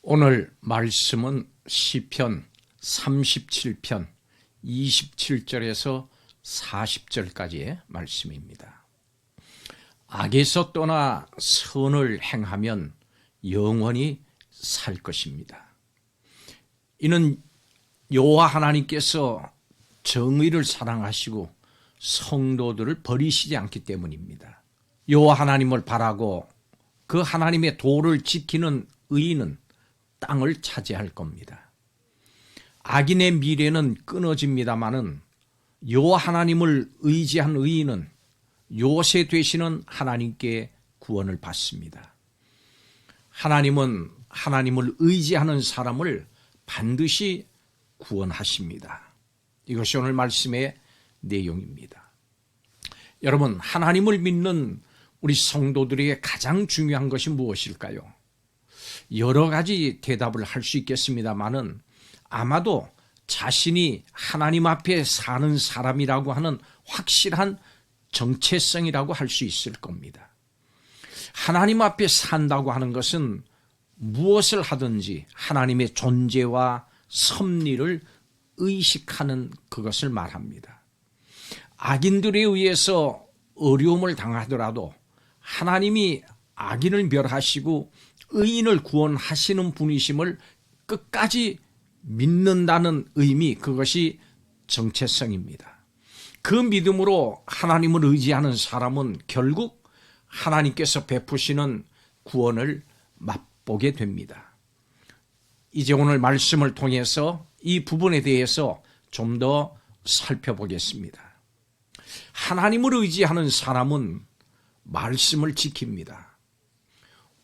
오늘 말씀은 시편 37편 27절에서 40절까지의 말씀입니다. 악에서 떠나 선을 행하면 영원히 살 것입니다. 이는 여호와 하나님께서 정의를 사랑하시고 성도들을 버리시지 않기 때문입니다. 여호와 하나님을 바라고 그 하나님의 도를 지키는 의인은 땅을 차지할 겁니다. 악인의 미래는 끊어집니다마는 여호와 하나님을 의지한 의인은 요새 되시는 하나님께 구원을 받습니다. 하나님은 하나님을 의지하는 사람을 반드시 구원하십니다. 이것이 오늘 말씀의 내용입니다. 여러분, 하나님을 믿는 우리 성도들에게 가장 중요한 것이 무엇일까요? 여러 가지 대답을 할 수 있겠습니다마는 아마도 자신이 하나님 앞에 사는 사람이라고 하는 확실한 정체성이라고 할 수 있을 겁니다. 하나님 앞에 산다고 하는 것은 무엇을 하든지 하나님의 존재와 섭리를 의식하는 그것을 말합니다. 악인들에 의해서 어려움을 당하더라도 하나님이 악인을 멸하시고 의인을 구원하시는 분이심을 끝까지 믿는다는 의미, 그것이 정체성입니다. 그 믿음으로 하나님을 의지하는 사람은 결국 하나님께서 베푸시는 구원을 맛보게 됩니다. 이제 오늘 말씀을 통해서 이 부분에 대해서 좀 더 살펴보겠습니다. 하나님을 의지하는 사람은 말씀을 지킵니다.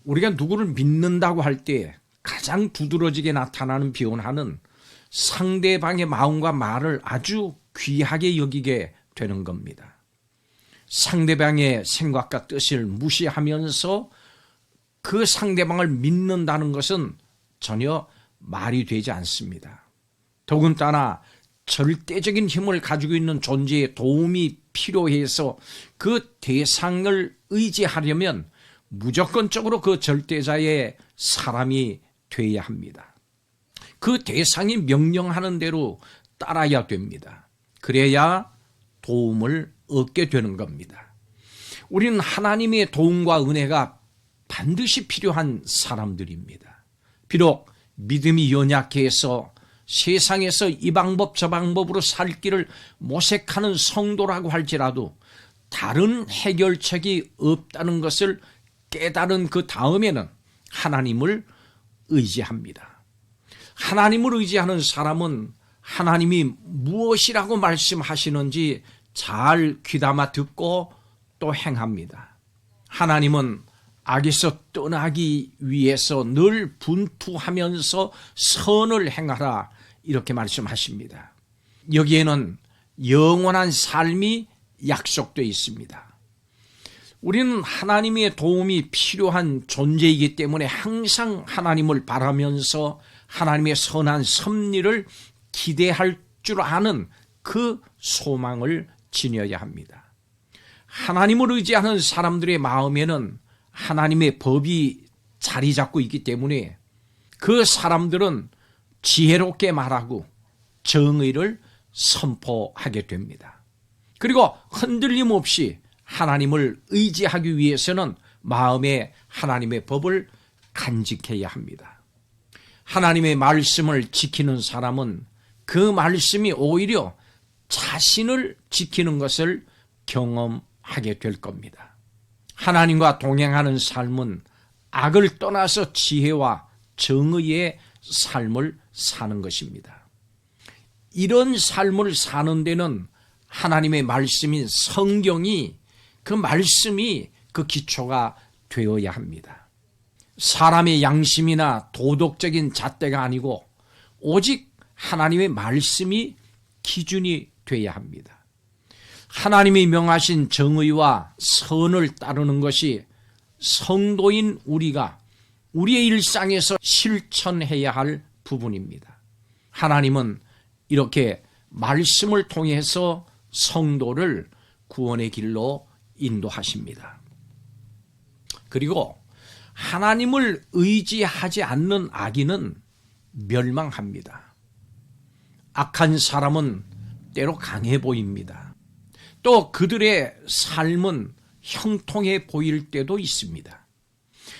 우리가 누구를 믿는다고 할 때 가장 두드러지게 나타나는 변화는 상대방의 마음과 말을 아주 귀하게 여기게 되는 겁니다. 상대방의 생각과 뜻을 무시하면서 그 상대방을 믿는다는 것은 전혀 말이 되지 않습니다. 더군다나 절대적인 힘을 가지고 있는 존재의 도움이 필요해서 그 대상을 의지하려면 무조건적으로 그 절대자의 사람이 되어야 합니다. 그 대상이 명령하는 대로 따라야 됩니다. 그래야 도움을 얻게 되는 겁니다. 우리는 하나님의 도움과 은혜가 반드시 필요한 사람들입니다. 비록 믿음이 연약해서 세상에서 이 방법 저 방법으로 살 길을 모색하는 성도라고 할지라도 다른 해결책이 없다는 것을 깨달은 그 다음에는 하나님을 의지합니다. 하나님을 의지하는 사람은 하나님이 무엇이라고 말씀하시는지 잘 귀담아 듣고 또 행합니다. 하나님은 악에서 떠나기 위해서 늘 분투하면서 선을 행하라, 이렇게 말씀하십니다. 여기에는 영원한 삶이 약속되어 있습니다. 우리는 하나님의 도움이 필요한 존재이기 때문에 항상 하나님을 바라면서 하나님의 선한 섭리를 기대할 줄 아는 그 소망을 지녀야 합니다. 하나님을 의지하는 사람들의 마음에는 하나님의 법이 자리 잡고 있기 때문에 그 사람들은 지혜롭게 말하고 정의를 선포하게 됩니다. 그리고 흔들림 없이 하나님을 의지하기 위해서는 마음에 하나님의 법을 간직해야 합니다. 하나님의 말씀을 지키는 사람은 그 말씀이 오히려 자신을 지키는 것을 경험하게 될 겁니다. 하나님과 동행하는 삶은 악을 떠나서 지혜와 정의의 삶을 사는 것입니다. 이런 삶을 사는 데는 하나님의 말씀인 성경이, 그 말씀이 그 기초가 되어야 합니다. 사람의 양심이나 도덕적인 잣대가 아니고 오직 하나님의 말씀이 기준이 되어야 합니다. 하나님이 명하신 정의와 선을 따르는 것이 성도인 우리가 우리의 일상에서 실천해야 할 부분입니다. 하나님은 이렇게 말씀을 통해서 성도를 구원의 길로 인도하십니다. 그리고 하나님을 의지하지 않는 악인은 멸망합니다. 악한 사람은 때로 강해 보입니다. 또 그들의 삶은 형통해 보일 때도 있습니다.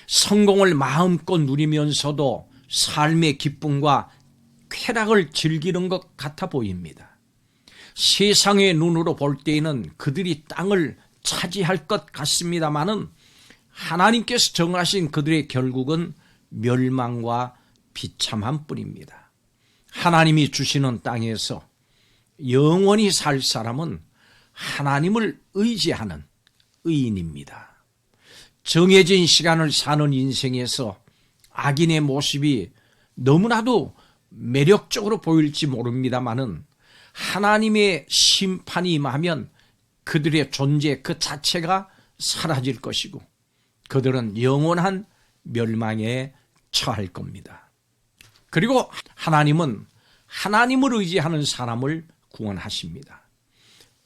성공을 마음껏 누리면서도 삶의 기쁨과 쾌락을 즐기는 것 같아 보입니다. 세상의 눈으로 볼 때에는 그들이 땅을 차지할 것 같습니다마는 하나님께서 정하신 그들의 결국은 멸망과 비참한 뿐입니다. 하나님이 주시는 땅에서 영원히 살 사람은 하나님을 의지하는 의인입니다. 정해진 시간을 사는 인생에서 악인의 모습이 너무나도 매력적으로 보일지 모릅니다마는 하나님의 심판이 임하면 그들의 존재 그 자체가 사라질 것이고 그들은 영원한 멸망에 처할 겁니다. 그리고 하나님은 하나님을 의지하는 사람을 구원하십니다.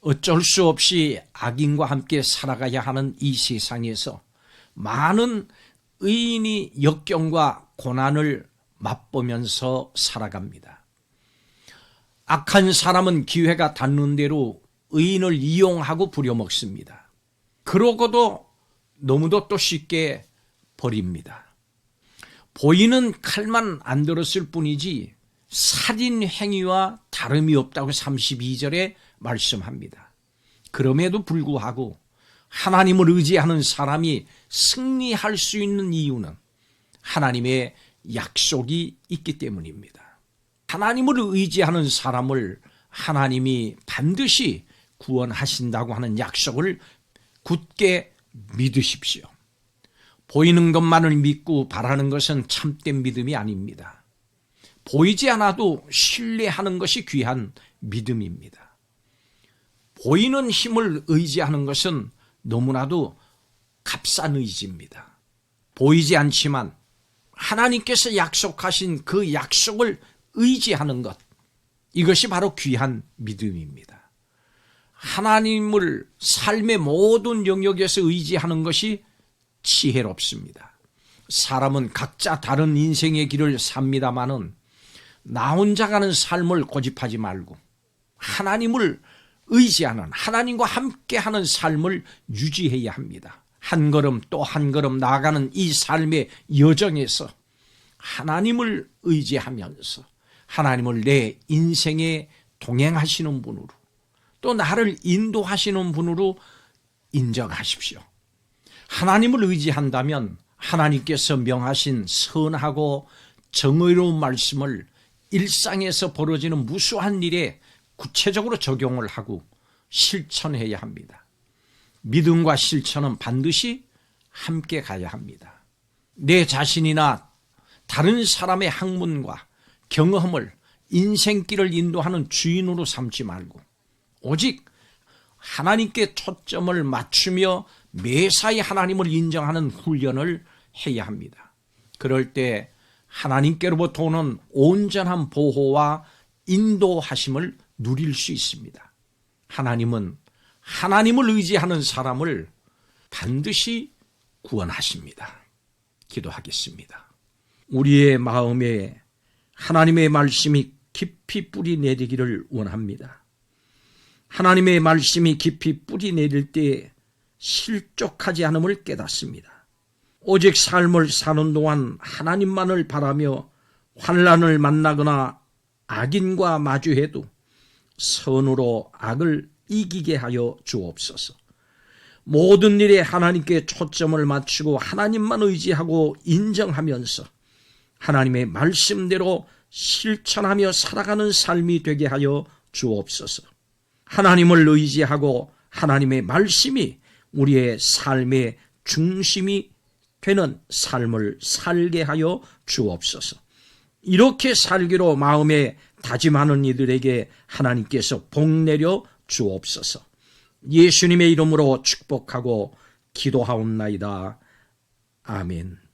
어쩔 수 없이 악인과 함께 살아가야 하는 이 세상에서 많은 의인이 역경과 고난을 맛보면서 살아갑니다. 악한 사람은 기회가 닿는 대로 의인을 이용하고 부려먹습니다. 그러고도 너무도 또 쉽게 버립니다. 보이는 칼만 안 들었을 뿐이지 살인 행위와 다름이 없다고 32절에 말씀합니다. 그럼에도 불구하고 하나님을 의지하는 사람이 승리할 수 있는 이유는 하나님의 약속이 있기 때문입니다. 하나님을 의지하는 사람을 하나님이 반드시 구원하신다고 하는 약속을 굳게 믿으십시오. 보이는 것만을 믿고 바라는 것은 참된 믿음이 아닙니다. 보이지 않아도 신뢰하는 것이 귀한 믿음입니다. 보이는 힘을 의지하는 것은 너무나도 값싼 의지입니다. 보이지 않지만 하나님께서 약속하신 그 약속을 의지하는 것, 이것이 바로 귀한 믿음입니다. 하나님을 삶의 모든 영역에서 의지하는 것이 지혜롭습니다. 사람은 각자 다른 인생의 길을 삽니다마는 나 혼자 가는 삶을 고집하지 말고 하나님을 의지하는, 하나님과 함께하는 삶을 유지해야 합니다. 한 걸음 또 한 걸음 나아가는 이 삶의 여정에서 하나님을 의지하면서 하나님을 내 인생에 동행하시는 분으로 또 나를 인도하시는 분으로 인정하십시오. 하나님을 의지한다면 하나님께서 명하신 선하고 정의로운 말씀을 일상에서 벌어지는 무수한 일에 구체적으로 적용을 하고 실천해야 합니다. 믿음과 실천은 반드시 함께 가야 합니다. 내 자신이나 다른 사람의 학문과 경험을 인생길을 인도하는 주인으로 삼지 말고 오직 하나님께 초점을 맞추며 매사에 하나님을 인정하는 훈련을 해야 합니다. 그럴 때 하나님께로부터 오는 온전한 보호와 인도하심을 누릴 수 있습니다. 하나님은 하나님을 의지하는 사람을 반드시 구원하십니다. 기도하겠습니다. 우리의 마음에 하나님의 말씀이 깊이 뿌리 내리기를 원합니다. 하나님의 말씀이 깊이 뿌리 내릴 때 실족하지 않음을 깨닫습니다. 오직 삶을 사는 동안 하나님만을 바라며 환난을 만나거나 악인과 마주해도 선으로 악을 이기게 하여 주옵소서. 모든 일에 하나님께 초점을 맞추고 하나님만 의지하고 인정하면서 하나님의 말씀대로 실천하며 살아가는 삶이 되게 하여 주옵소서. 하나님을 의지하고 하나님의 말씀이 우리의 삶의 중심이 되는 삶을 살게 하여 주옵소서. 이렇게 살기로 마음에 다짐하는 이들에게 하나님께서 복 내려 주옵소서. 예수님의 이름으로 축복하고 기도하옵나이다. 아멘.